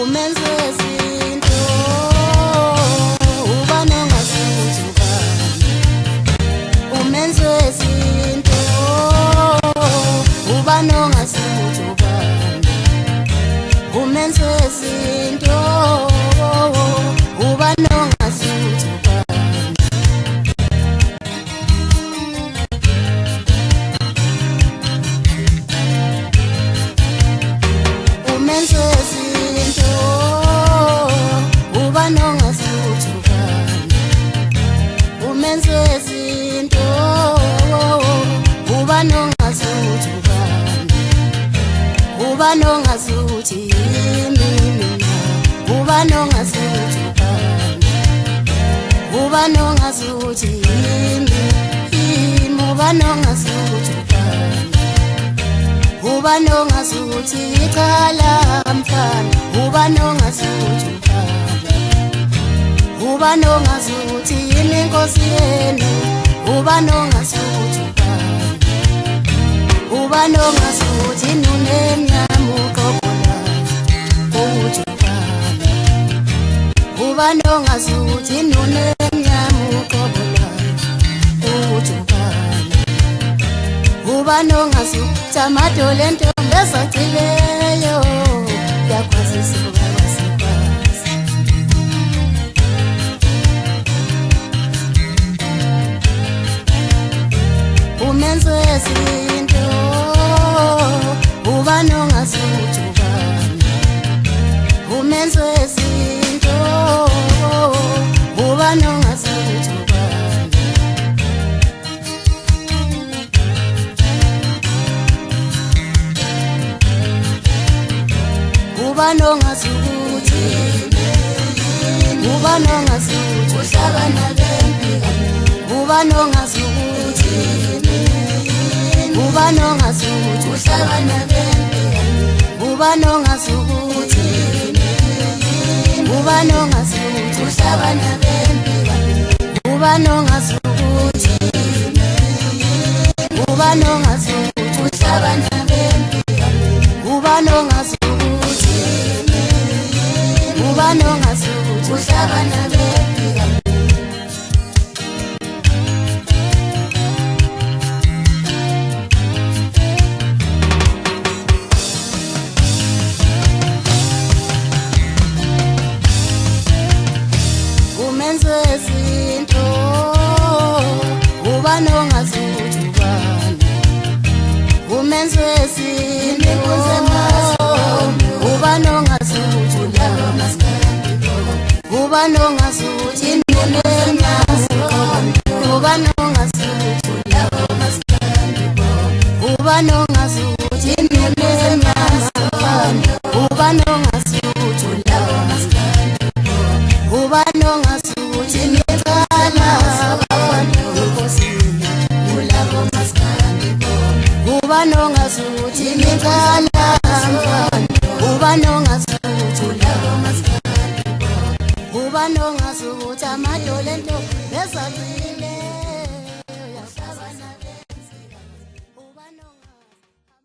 umenzi wezinto uba nongazuzukana umenzi wezinto uba nongazuzukana umenzi wezinto uba nongazuzukana umenzi wezinto uba nongazuzukana umenzi wezinto uba nongazuzukana uba nongazuthi yini mina uba nongazuzukana uba nongazuthi yini uba nongazuzukana uba nongazuthi iqala mfana uba nongazuzukana uba nongazuthi yini inkosi yenu uba nongazuzukana uba nongazuthi nunemnyama uqoqolayo ujukana uba nongazuthi nunemnyama uqoqolayo ujukana uba nongazuthi amadolo entombi ezacileyo yakwazisa ukubasiphaza umenzi wezinto uba nongazuzukana umenzi wezinto uba nongazuzukana uba nongazuthi uba nongazuthi uhlabana bempika uba nongazuthi uba nongazuthi uhlabana bempika uba nongazuthi uba nongazuthi uhlabana bempika uba nongazuthi uba nongazuthi uhlabana bempika uba nongazuthi uba nongazuthi uhlabana bempika umenzi wezinto uba nongazuzukana umenzi wezinto uba nongazuzukana uba nongazuthi nunemnyama uba nongazuthi uba nongazuthi nunemnyama uba nongazuthi uba nongazuthi niqala enkosini kulabo maskandi uba nongazuthi niqala uba nongazuthi kulabo maskandi uba nongazuthi amadolo entombi ezacile yahlabana bensika uba nongazuthi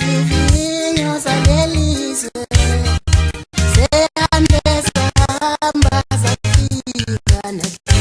Vivinho salelizwe sehambe sahamba zafika nathi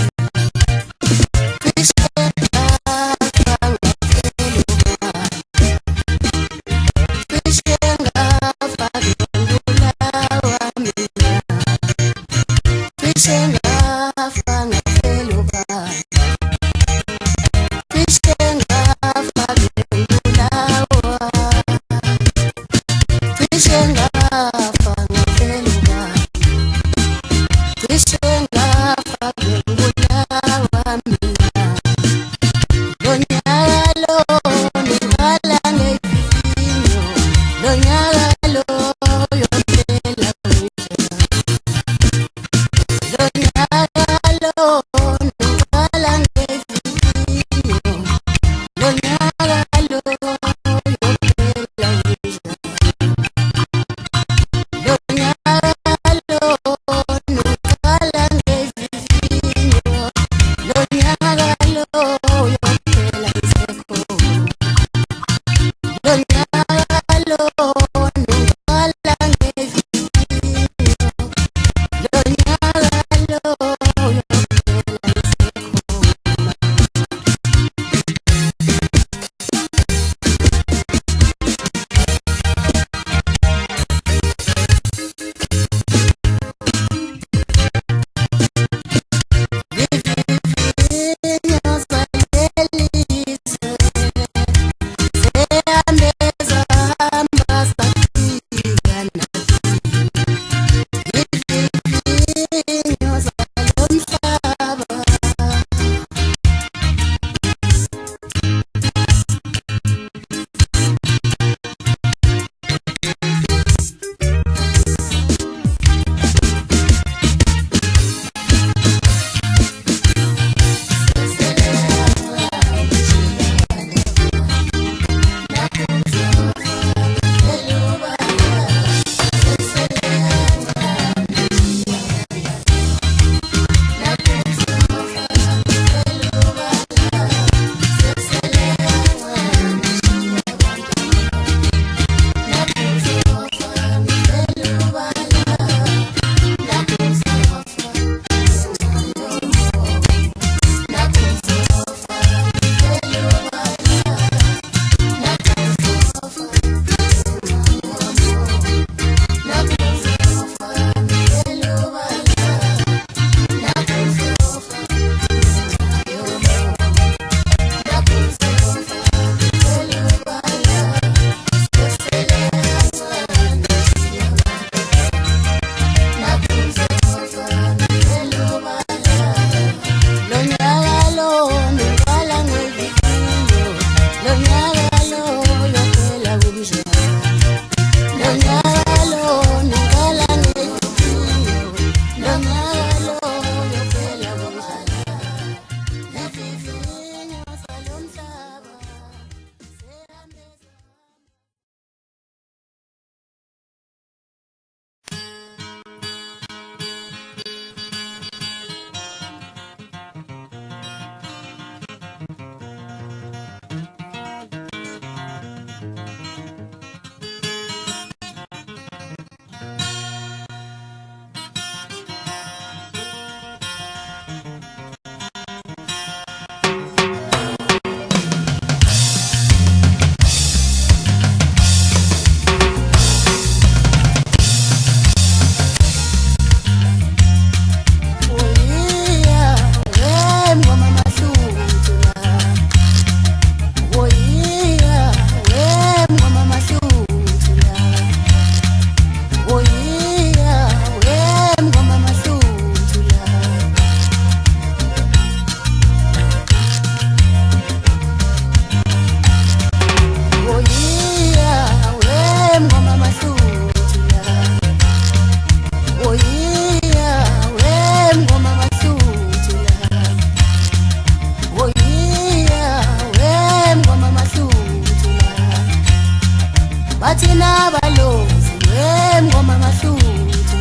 bathina balozi ngengoma mahluthu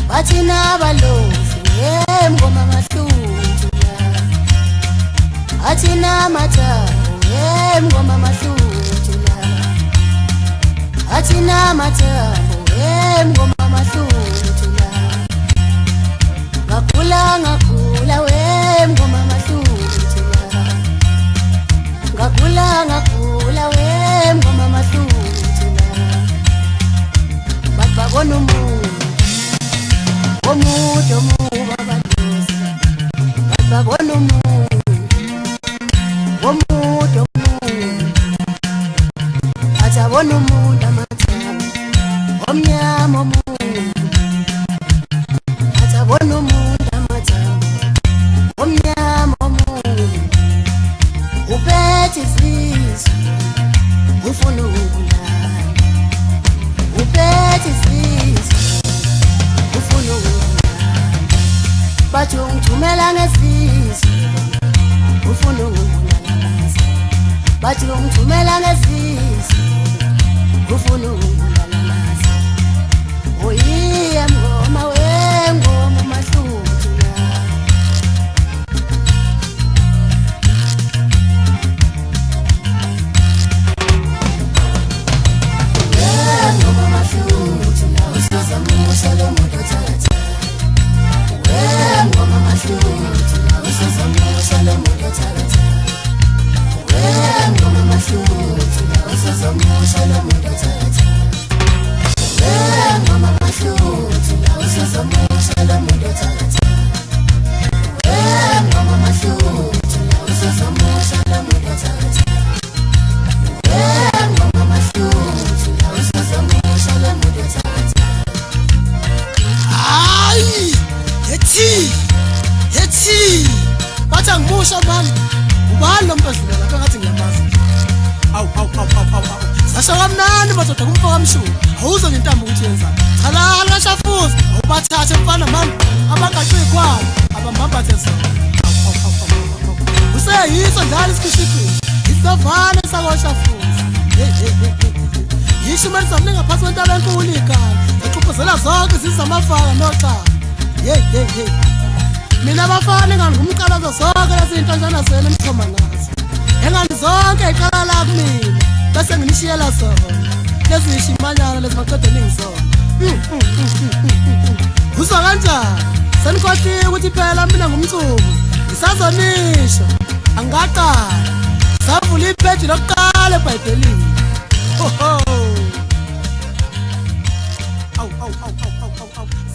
bathina balozi ngengoma mahluthu bathina mathawu ngengoma mahluthu amathambo ngoma mahluthu la ngagula ngoma mahluthu la ngagula ngoma mahluthu la babona umuntu babadosi babona umuntu atabona umuntu amathambo omnyama atabona umuntu amathambo omnyama uphethe isisu ufuna ukulala uphethe isisu ufuna ukulala bathi ungithumela ngesisu ufuna ukulala bathi ungithumela ngesisu ufuna ukulala oyiya ngoma wengoma mahluthu la ngoma mahluthu la usiza musha lo muntu othatha ngoma mahluthu la usiza musha lo muntu othatha ngoma mahluthu la usiza musha lo muntu othatha ngoma mahluthu la usiza musha lo muntu othatha ngoma mahluthu la usiza musha lo muntu othatha ngoma mahluthu la usiza musha lo muntu othatha hayi yethi bathi angimusha mani ubani lo muntu odlula lapha ngathi ngiyamazi awu sasha kamnandi madoda kumfaka kamshulu awuzo ngentambo ukuthi yenzani chalala kashafuza awubathathe mfana mani abangaqikwayo abambambathe zona useyiso njalo isikhishikhishi isavana sakoshafuza yisho imali zamne ngaphansi kwentaba enkulu igala equphuzela zonke zizamafaka noxaka mina abafana engani ngumqalazo zonke lezintanjana zenu enithoma nazo engani zonke iqala la kumina bese nginishiyela zona lezisho imanyana lezimaqede ningizona uzwa kanjani senikhohliwe ukuthi phela mina ngumcubu ngisazonisho angaqala savula ipheji lokuqala eBhayibhelini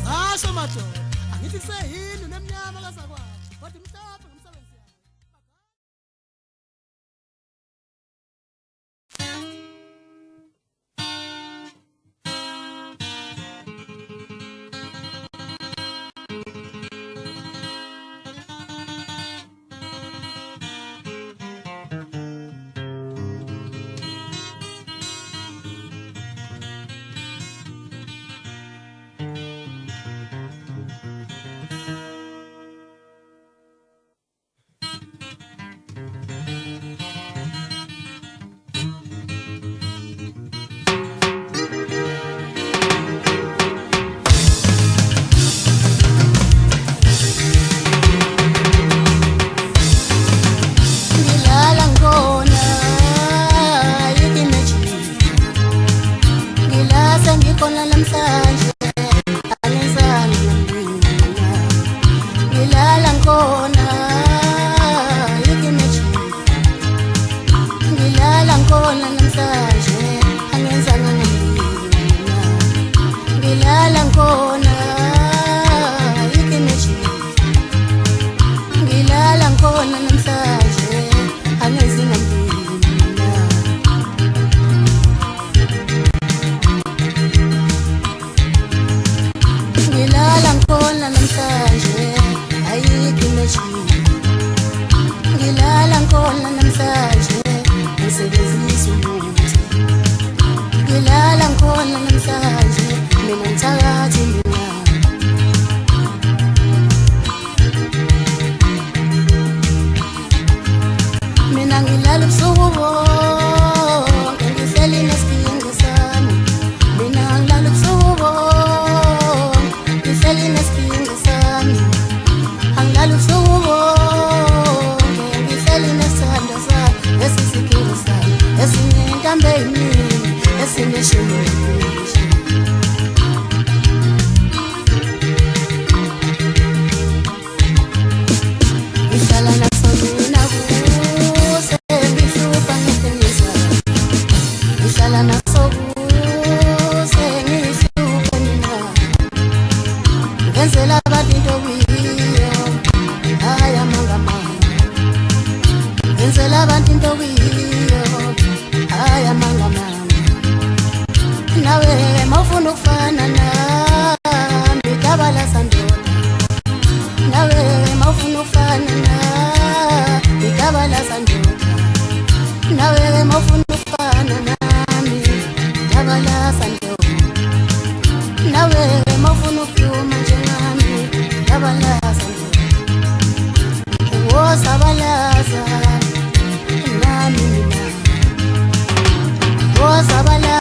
zasho madoda angithi sehini nemnyama kasakwazi kodwa mhlophe ngumsebenzi Esinye intambe yini esinye shini mawufuna ukufana nami dabala sandoda nawe mawufuna ukufana nami dabala sandoda nawe mawufuna ukufana nami dabala sandoda nawe mawufuna ukuduma njengami dabala sandoda wosabalaza nami mina wosabalaza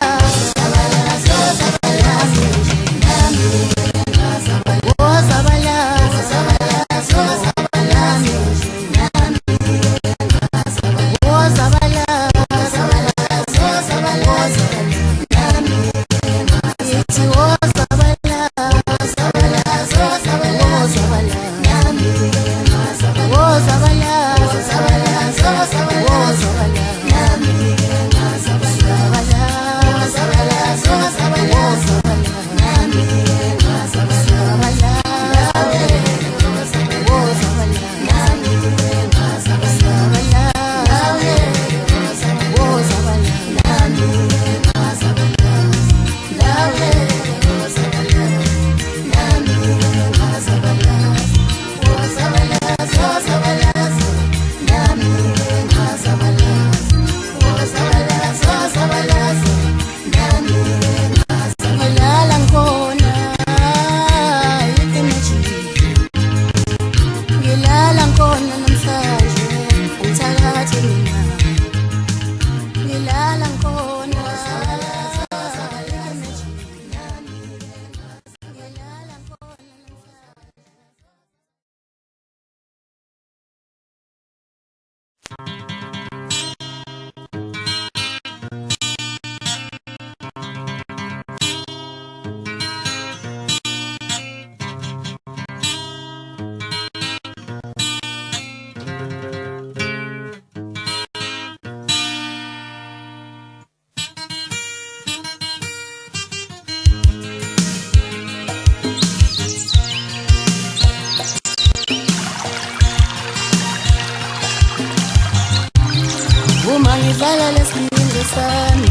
ngidlala lesinye sami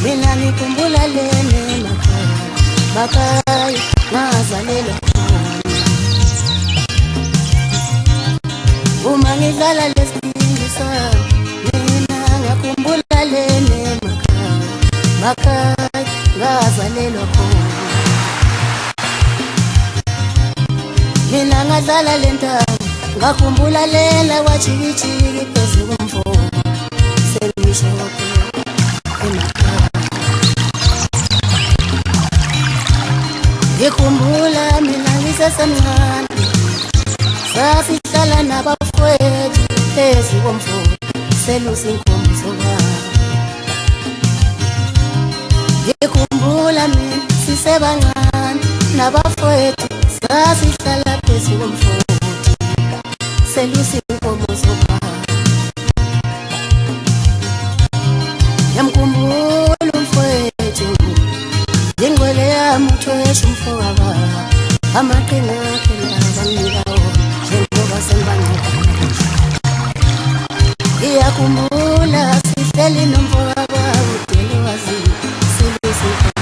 mina ngikhumbula lene makhaya ngazalelwa uma ngidlala lesinye sami mina ngikhumbula lene makhaya ngazalelwa mina ngadlala lenta ngakhumbula lela wajikijiki phezu komfo ngikhumbula mina ngisesemncane sasihlala nabafowethu phezu komfula selusa inkomo zobaba. Ngikhumbula mina sisebancane nabafowethu sasihlala phezu komfula selusa inkomo zobaba. Yamkhumbula umfowethu ingwele yami uthwesha umfowabo amaqina akhe labanikawo njengoba sembancane. Ngiyakhumbula sihleli nomfowabo udele wazi silise inkomo.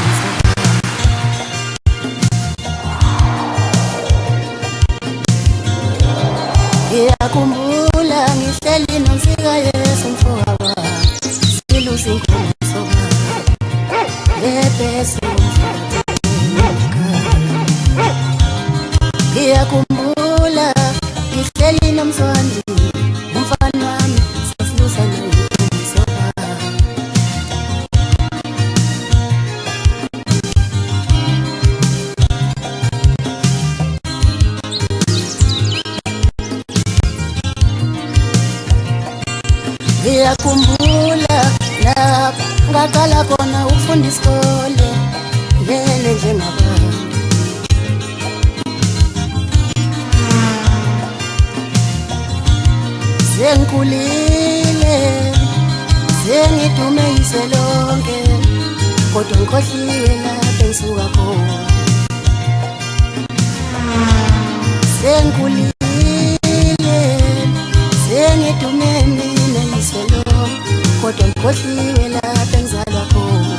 Ngiyakhumbula ngihleli nomfika Yesu umfowabo siluse inkomo lebese ngiyakhumbula ngihleli nomzwandi umfana wami sasilusa ngesofa. Ngiyakhumbula lapho ngaqala khona ukufunda isikole ngene njengabanye. Sengikhulile sengidume izwe lonke kodwa ngikhohliwe lapho engisuka khona. Sengikhulile sengidume mina izwe lonke kodwa ngikhohliwe lapho engizalwa khona.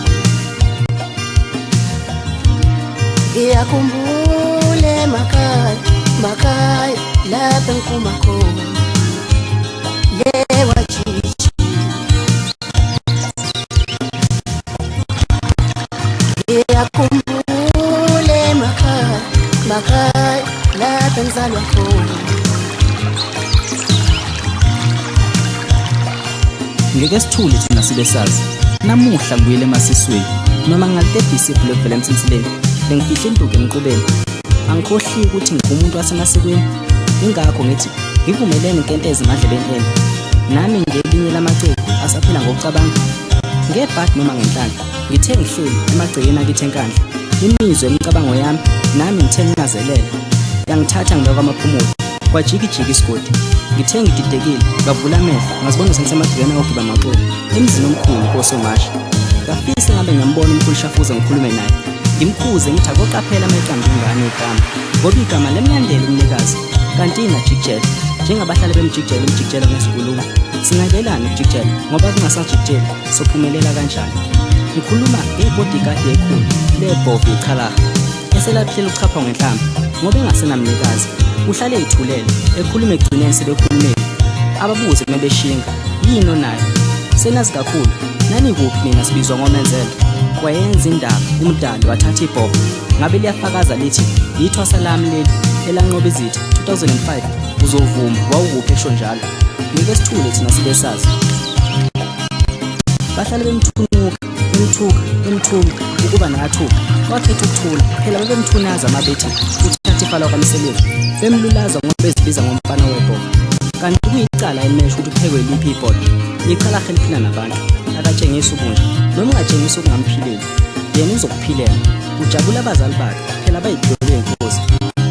ngiyakhumbule makhaya lapha engiphuma khona lewa jiji ngiyakhumbule makhaya lapha engizalwa khona. Ngeke sithule thina sibe sazi namuhla ngibuyele emasisweni noma ngalidedisa ibhulo evela emthimthileni bengifihle induku emqubeni angikhohli ukuthi ngingumuntu wasemasikweni ingakho ngithi ngivumelene inkentezi emadlebeni eni nami ngelinye lamacebo asaphila ngokucabanga ngebhadi noma ngenhlanhla ngithe ngihleli emagcekeni akithi enkandla imizwa emicabango yami nami ngithe nginazelela yangithatha ngibeka amaphumulo kwajikijika isigodi ngithe ngididekile ngavula amehlo ngazibona sengisemagcekeni awogiba amaqoqo emzini omkhulu kosomasha ngafisa ngabe ngiyambona umkhulu Shafuza ngikhulume naye ngimkhuze ngithi akoqaphela amaqembu ingane igama ngoba igama lemnyandela umnikazi kanti inajikjela njengabahlali bemjikjela ngesikulumo singakelana ukujikjela ngoba kungasajikjela sophumelela kanjani ngikhuluma ngebodyguard ekhulu lebhobhi ichalaha eselaphile ukuchapha ngenhlamba ngoba engasenamnikazi uhlale ethulele ekhuluma egcineni sebekhulumeni ababuze mebeshinga yini onayo senazi kakhulu nani kuphi mina sibizwa ngomenzela wayenza indaba umdali wathatha ibhobho ngabe liyafakaza lithi yithwasa lami leli elanqoba izitha 2005 uzovuma wawukuphi esho njalo ngeke sithule thina sibe sazi bahlale bemthuka ukuba nakathuka wakhetha ukuthula phela bebemthunaza mabethi uthatha ifala kwamselevu bemlulaza ngoba bezibiza ngomfana webhobho kanti kuyicala elimesha ukuthi uphekwe liphi ibhodi licala eliphila nabantu akatshengisa ubunje noma ungatshengisa ukungamphileli yena uzokuphilela ujabula abazali bakhe phela bayidlolo yenkosi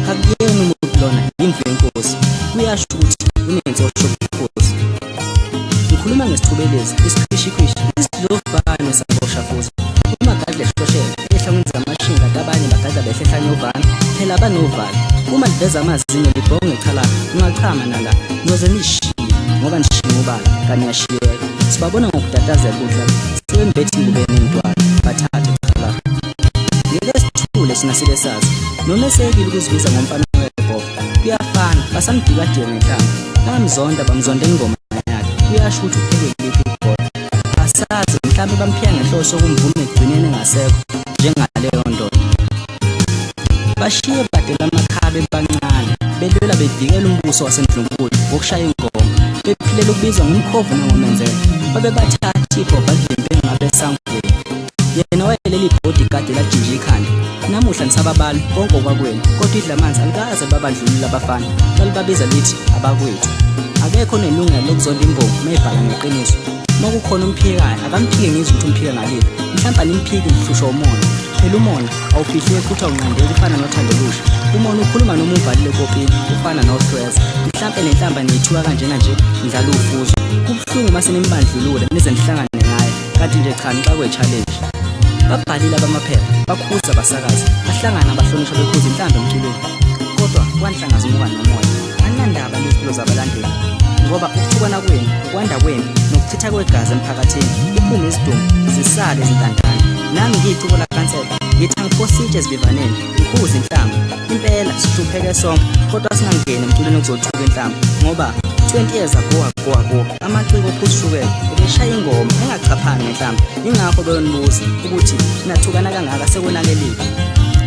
akuyena umuntu lona imvu yenkosi kuyasho ukuthi unensosho yenkosi ngikhuluma ngesithubelezi isikhishikhishi isidlovane saboshafuza uma gadle hloshela ehla kwenza amashinga abanye bagadla behlehla nyovana phela banovalo uma liveza amazinyo libhonge echala ungachama nala noze nishiye ngoba nishiye ubala kanye yashiyeka sibabona ngokudatazela kudla sibembethi ngubeni intwana bathathe echala ngeke sithule sina sibe sazi noma esekile ukuzibiza ngomfana webhobho kuyafana basamdikadela ngenhlamba bamzonda bamzonda ingoma yakhe kuyasho ukuthi upheke liphi ibhodo asazi mhlawumbe bamphiya ngenhloso yokumvuma egcineni engasekho njengaleyo ndoda bashiye badela amakhabe bancane belwela bevikela umbuso waseNdlunkulu ngokushaya ingoma bephilela ukubizwa ngomkhovu nangomenzela babebathatha ibhobho badlimpe ngabe sangweni yena wayeleli bodyguard lajinja ikhanda namuhla nisababali konke okwakwenu kodwa idla amanzi alikaze babandlulula abafana balibabiza lithi abakwethu akekho nelungelo lokuzonda imbongo mayibhala ngeqiniso makukhona umphikayo akamphike ngizwe ukuthi umphika ngaliphi mhlawumbe nimphike mhlushwa umoya phela umona awufihle futhi awunqandeli ufana nothando lusha umona ukhuluma noma uvalile kopini ufana nohlweza mhlawumbe nenhlamba niyithuka kanjena nje ndlala ufuzo kubuhlungu mase nimbandlulule nize nihlangane ngaye kanti nje cha nixakwe challenge babhalile abamaphepha bakhuza abasakazi bahlangana abahlonishwa bekhuza inhlambe emculweni kodwa kwanhlangaza umuka nomoya anandaba nezimpilo zabalandeli ngoba ukuthukana kwenu ukwanda kwenu nokuchitha kwegazi emphakathini uphume isidumbu zisale izintandane nami ngiyithuko la kansela ngithi angiphositshe ezivivaneni ngikhuza inhlamba impela sihlupheke sonke kodwa singangeni emculweni okuzothuka inhlamba ngoba 20 years ago amaciko ophushukela ubeshaya ingoma engachaphanga ngenhlamba ingakho beyonibuza ukuthi nathukana kangaka sekonakelile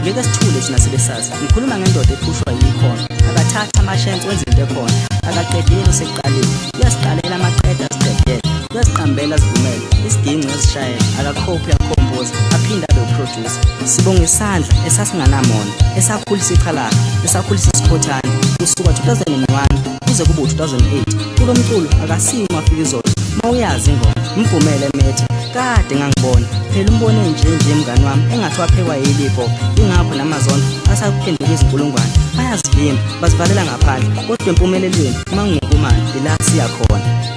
ngeke sithule thina sibe sazi ngikhuluma ngendoda ephushwa yikhono akathatha amashensi wenza into ekhona akaqedile sekuqalile uyasiqalela amaqeda asiqedele uyasiqambela sivumele isiginci esishayela akakhophi yakhompoza aphinda abe uproducer sibonga isandla esasinganamona esakhulisa ichalaha esakhulisa isikhothana kusuka 2001 kuze kube 2008 kulo mculo akasiyo mafikizolo mawuyazi ingoma mvumele emethe kade ngangibona phela umbone nje mngani wami engathi waphekwa yilipho ingapho namazona asakuphendula izinkulungwane bayazivimba bazivalela ngaphandle kodwa empumelelweni mangingokumani ila siya khona.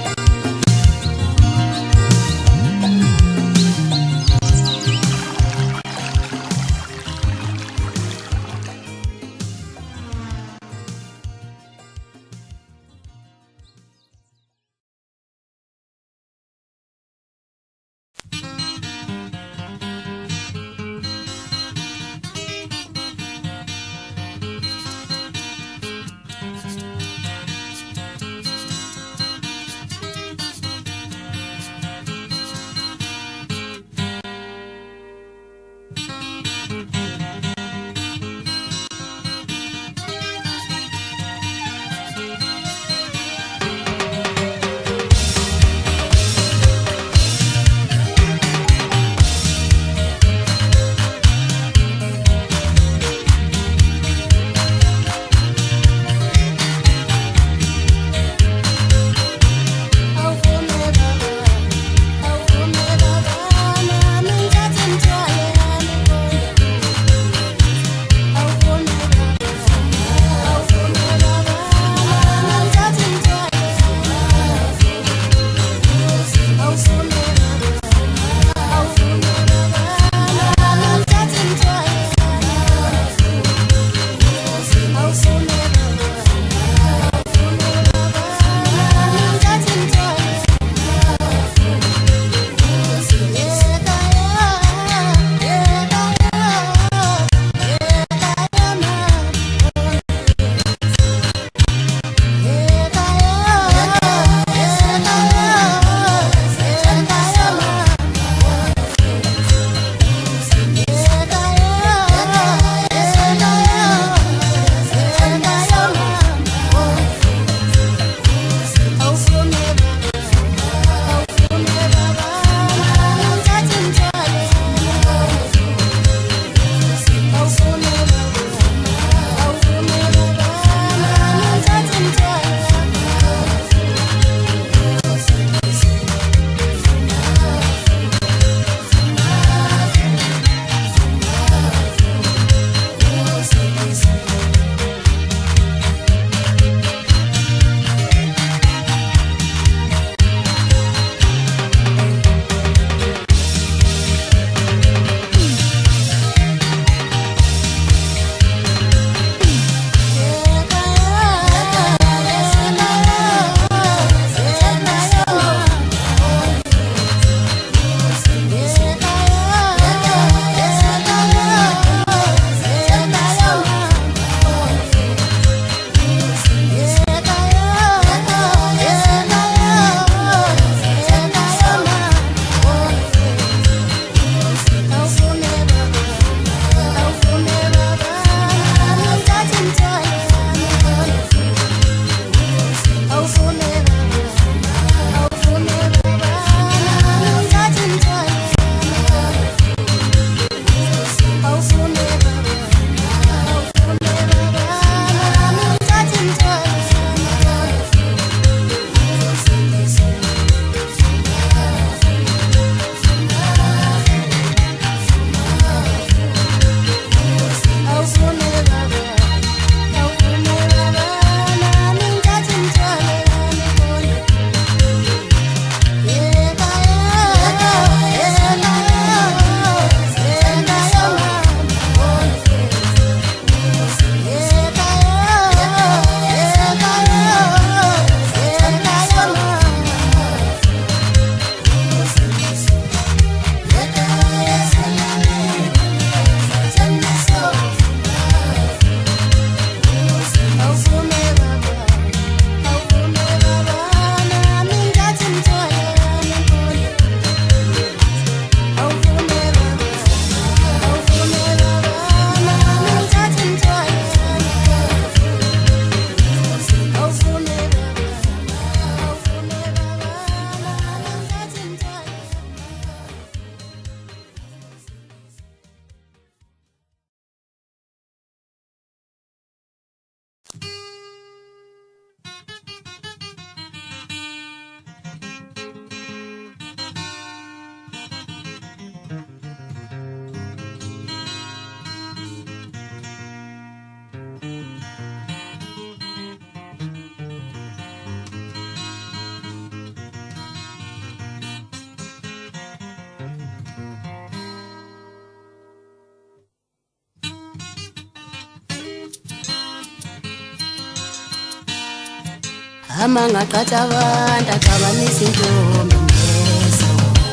amanga qathabanda qabanisa intombi ngeso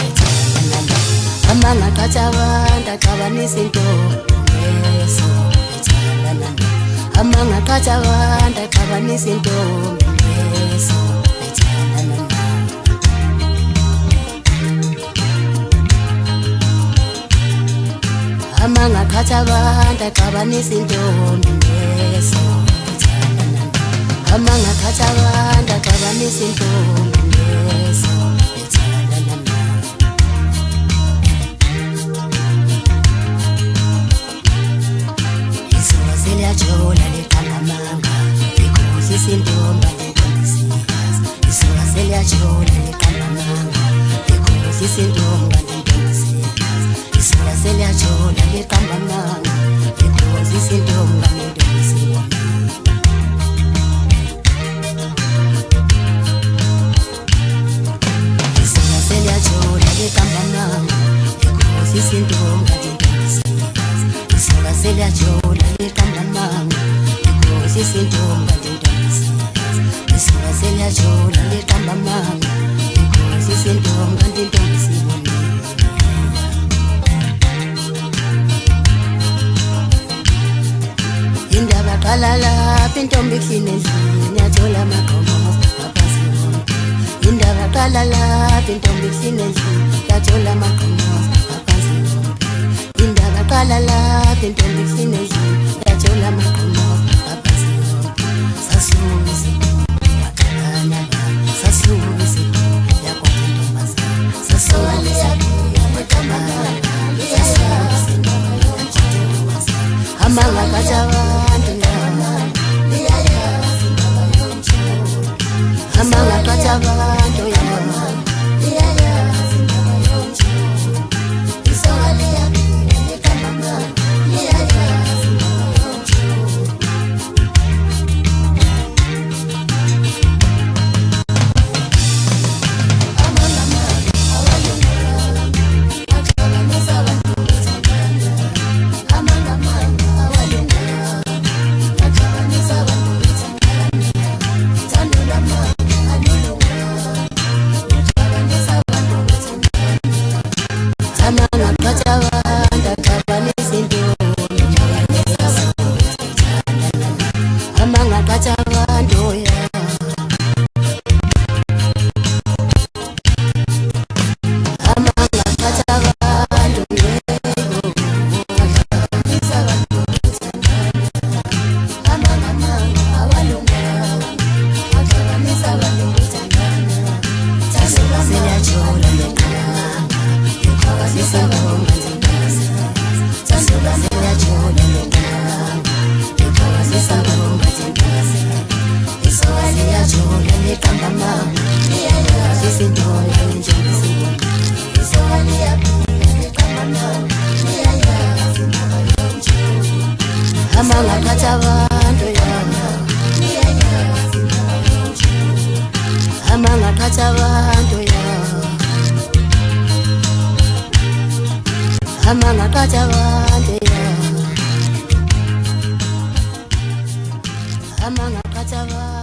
ethandana amanga qathabanda qabanisa intombi ngeso ethandana amanga qathabanda qabanisa intombi ngeso ethandana amanga qathabanda qabanisa intombi ngeso amanga qathabanda qabanisa intombi ngeso ethandana isuka seliyajola liqamanga likhosisa intombi lentombisikazi isuka seliyajola liqamanga likhosisa intombi lentombisikazi isuka seliyajola liqamanga likhosisa intombi lentombisikazi Sintomba lentombisikazi isuka seliyajola liqamanga likhosi sintomba lentombisikazi isuka seliyajola liqamanga likhosi sintomba lentombisikazi indaba qala lapha intombi ihlile endlini yathola amagqomoza ngaphansi komntu indaba qala lapha intombi ihlile endlini yathola amagqomoza indaba qala lapha intombi ihlile endlini yathola amagqomoza ngaphansi komntu sasuka isidumbu yaqalana sasuka isidumbu yakwatha intombazana sasuka isidumbu yaqalana amanga qathabanda amanga qathabanda amanga qathabanda amanga qathabanda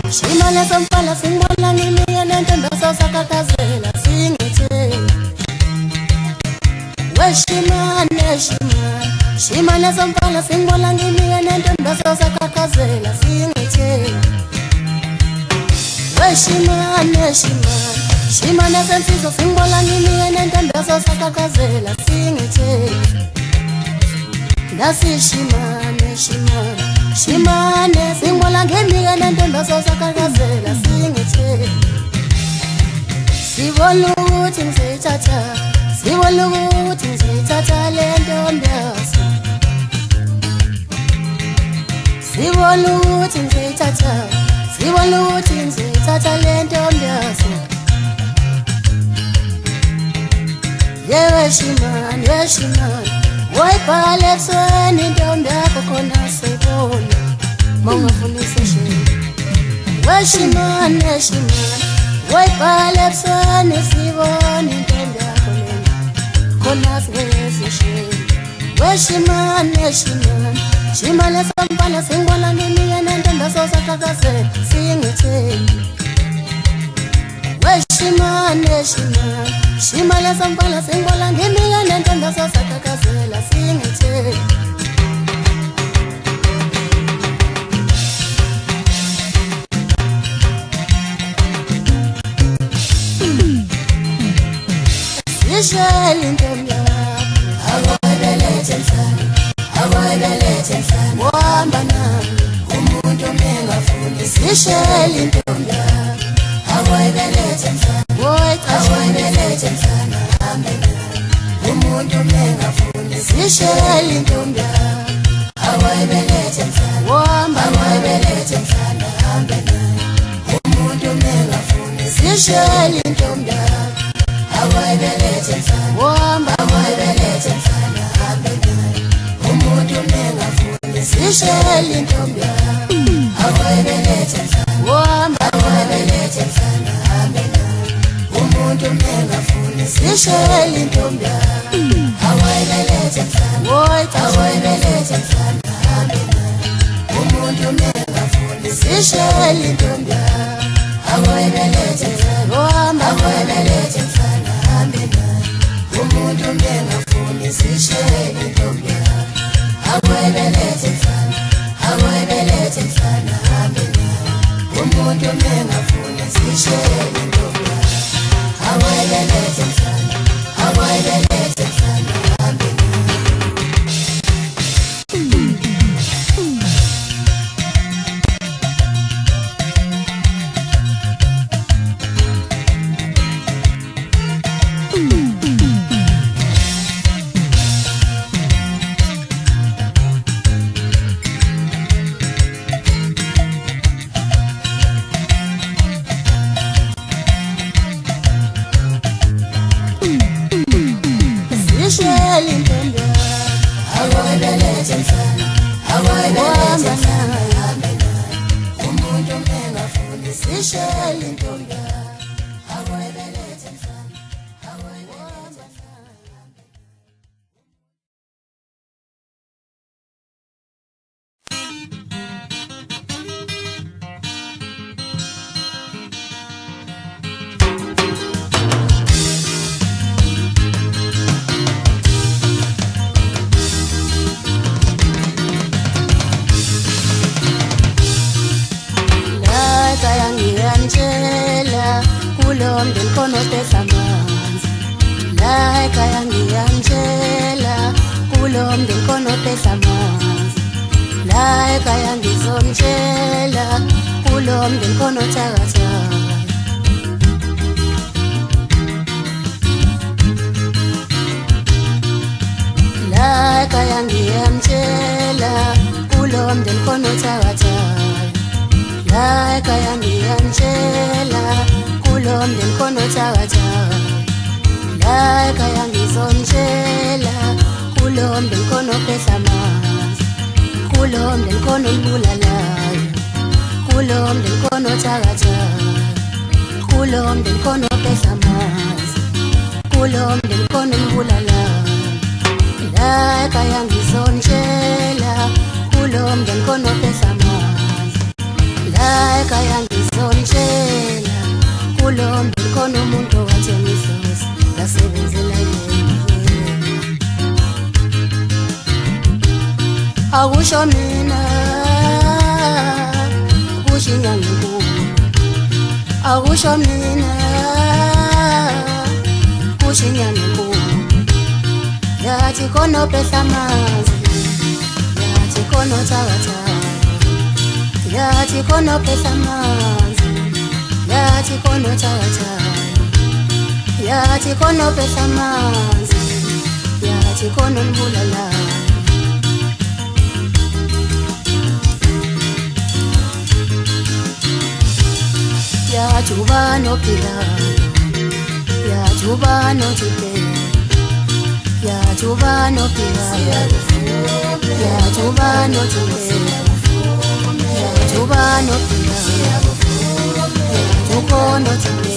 Shimane samfala singbola ngimiye nentombi sosakakazela singitheni Shimane samfala singbola ngimiye nentombi sosakakazela singitheni Shimane sensizwa singbola ngimiye nentombi sosakakazela singitheni Nasi shimane shimane singbola ngemike nentombi sosakakazela singithe sibona ukuthi ngisayithatha le ntombi yaso sibona ukuthi ngisayithatha le ntombi yaso yewe shimane wayibhala ebusweni intombi yakho khona seyibona mawungafuna iseshini weshimane wayibhala ebusweni sibona intombi yakho lena khona singekeseshini weshimane shimane sampala singibona ngemike nentombi sosakakazela singitheni Shimale sampala singbola ngemike nentombi sosakakazela singitheni Sishela intombi awayibelethe mhlana wahamba nami umuntu mengafuni sishela intombi awayibelethe mhlana hambe naye umuntu mengafuni sishela intombi awayibelethe mhlana awayibelethe mhlana hambe naye umuntu mengafuni sishela intombi awayibelethe mhlana awayibelethe mhlana hambe naye umuntu mengafuni sishela intombi awayibelethe mhlana awayibelethe mhlana hambe naye umuntu mengafuni sishela intombi awayibelethe mhlana awayibelethe mhlana hambe naye umuntu mengafuni sishela intombi awayibelethe mhlana awayibelethe mhlana hambe naye umuntu mengafuni sishela intombi awayibelethe mhlana awayibelethe mhlana hambe naye umuntu mengafuni sishela intombi awayibelethe mhlana awayibelethe mhlana hambe naye Akusho mina kushinyanga inkulu akusho mina kushinyanga inkulu yathi khona ophehla amanzi kono chakata, yathi kono phehla amanzi, yathi kono chakata, yathi kono phehla amanzi, yathi kono nibulala. Yajuba no Pilato, Yajuba no Chipre, Yajuba no Pilato, Yajuba no Chipre, Yajuba no Pilato, Yajuko no Chipre,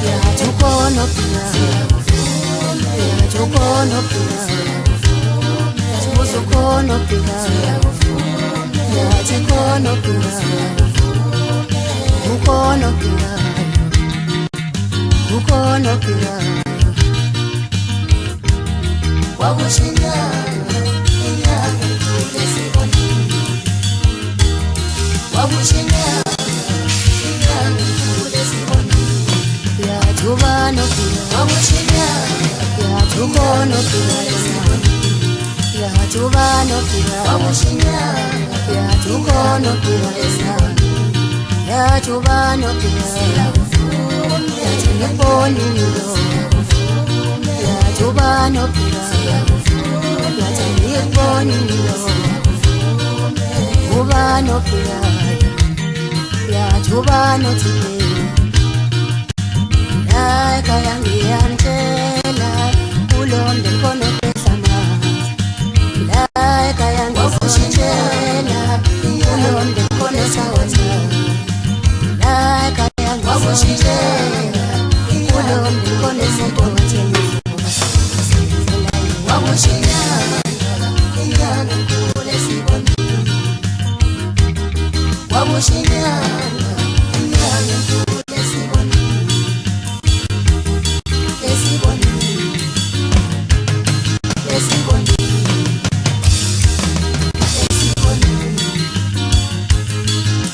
Yajuko no Pilato, Yajuko no Pilato, Yajuko no Pilato, Yajuko no Pilato. Ukono Pilato, ukono Pilato, wakushinyana, inyanga kulesiboni, wakushinyana, inyanga kulesiboni, yajubano Pilato, wakushinyana, yajukono Pilato, yajubano Pilato, wakushinyana, yajukono Pilato. Yajuba no Pilato, yajiboni lo. Yajuba no Pilato, yajiboni lo. Uba no Pilato, yajuba no Chipre. Laika yangi antela, ulonde kono phehla amanzi. Laika yangi antela, ulonde kono chakata. Wakushinyana, ulonde kono sitowatshela. Wakushinyana, inyanga kulesiboni. Wakushinyana, inyanga kulesiboni. Lesiboni, lesiboni,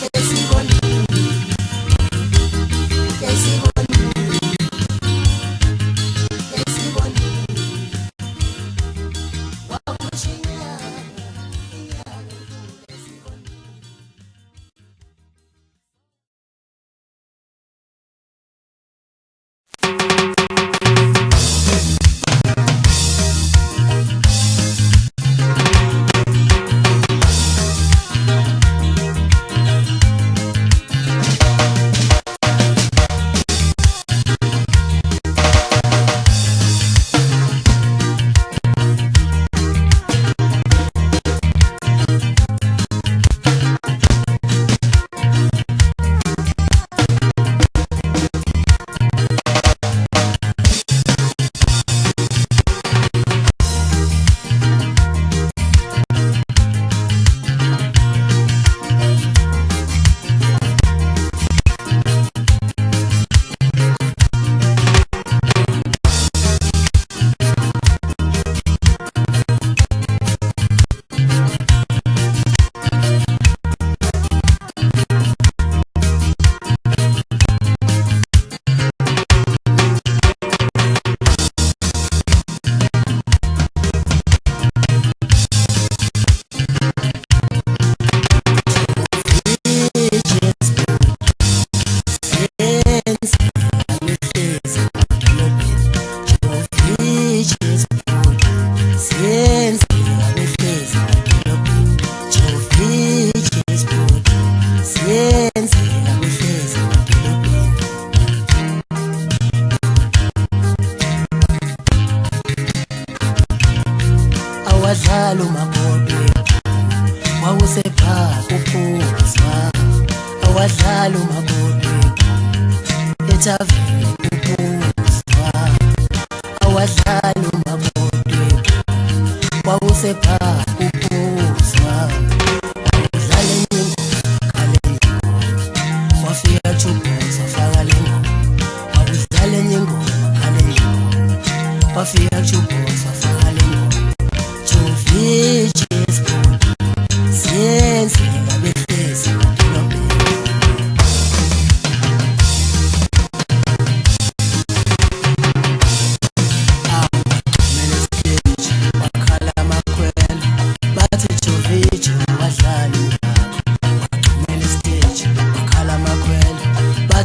lesiboni, lesiboni. Awadlala umabodo, wawusepha kuphuzwa. Awadlala umabodo, ethaveni kuphuzwa. Awadlala umabodo, wawusepha kuphuzwa. Awudlala ingoma, kale ingoma, wafika Jubhoza faka le ngoma. Awudlala ingoma, kale ingoma, wafika Jubhoza faka le ngoma. Choviches good, siyenze ngabehlezi madolobheni.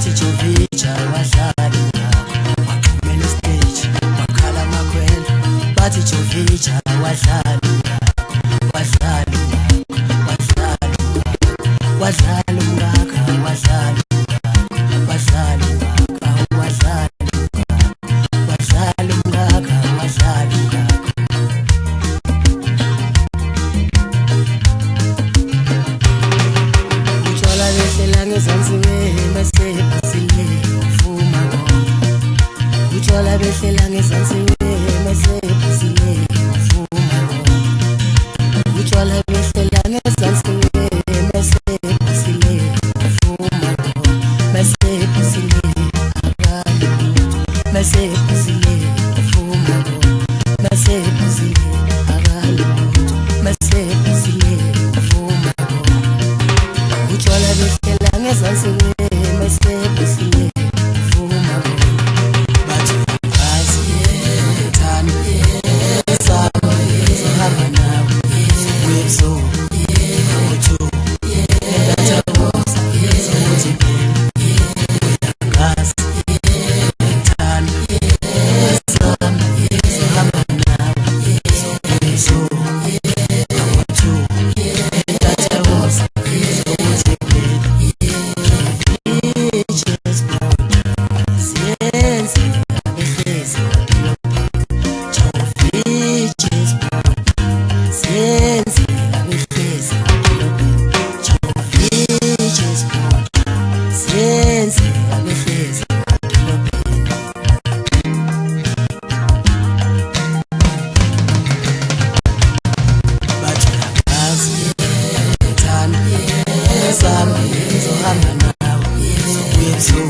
bathi Jovija wadlala ngakho waqhumela stage wakhala makhwela bathi Jovija wadlala ngakho wadlala umngaka wadlala umngaka wadlala utshwala behlela ngezansi mase phasile uvuma ngoma utshwala behlela ngezansi mase phasile uvuma ngoma utshwala behlela ngezansi mase phasile uvuma ngoma mase phasile akali mase phasile uvuma ngoma mase phasile akali mase phasile uvuma ngoma utshwala behlela ngezansi mase phasile uvuma ngoma bathi ngazi thando esaba hamba nawe weso uthi endathaboza uthi ngazi thando esaba hamba nawe weso uthi endathaboza uthi so